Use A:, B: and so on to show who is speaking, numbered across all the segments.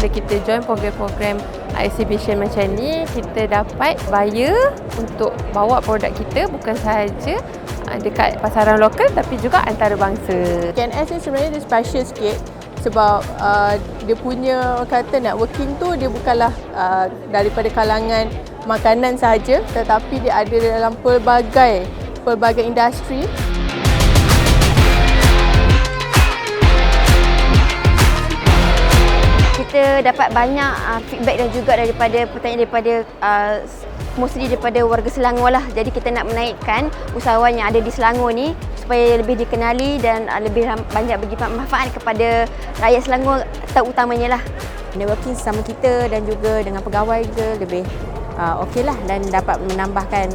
A: bila kita join program-program exhibition macam ni, kita dapat buyer untuk bawa produk kita bukan sahaja dekat pasaran lokal tapi juga antarabangsa.
B: PKNS ni sebenarnya dia special sikit sebab dia punya kata networking tu dia bukanlah daripada kalangan makanan sahaja, tetapi dia ada dalam pelbagai industri.
C: Kita dapat banyak feedback dan juga daripada pertanyaan mostly daripada warga Selangor lah. Jadi kita nak menaikkan usahawan yang ada di Selangor ni supaya lebih dikenali dan lebih banyak bagi manfaat kepada rakyat Selangor terutamanya lah.
D: Networking sama kita dan juga dengan pegawai juga lebih okey lah dan dapat menambahkan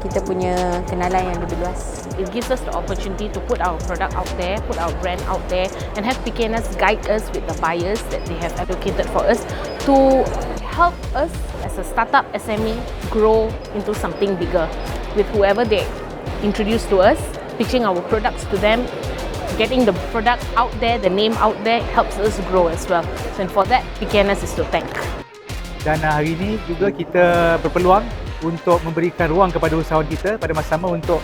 D: kita punya kenalan yang lebih luas.
E: It gives us the opportunity to put our product out there, put our brand out there, and have PKNS guide us with the buyers that they have allocated for us to help us as a startup SME grow into something bigger with whoever they introduce to us, pitching our products to them, getting the product out there, the name out there helps us grow as well. So and for that, PKNS is to thank.
F: Dan hari ini juga kita berpeluang untuk memberikan ruang kepada usahawan kita pada masa sama untuk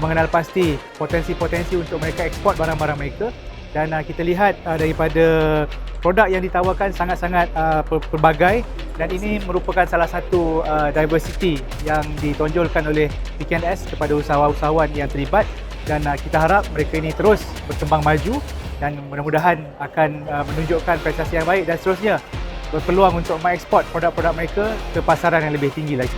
F: mengenal pasti potensi-potensi untuk mereka ekspor barang-barang mereka. Dan kita lihat daripada produk yang ditawarkan sangat-sangat pelbagai dan ini merupakan salah satu diversity yang ditonjolkan oleh PKNS kepada usahawan-usahawan yang terlibat dan kita harap mereka ini terus berkembang maju dan mudah-mudahan akan menunjukkan prestasi yang baik dan seterusnya berpeluang untuk mengeksport produk-produk mereka ke pasaran yang lebih tinggi lagi.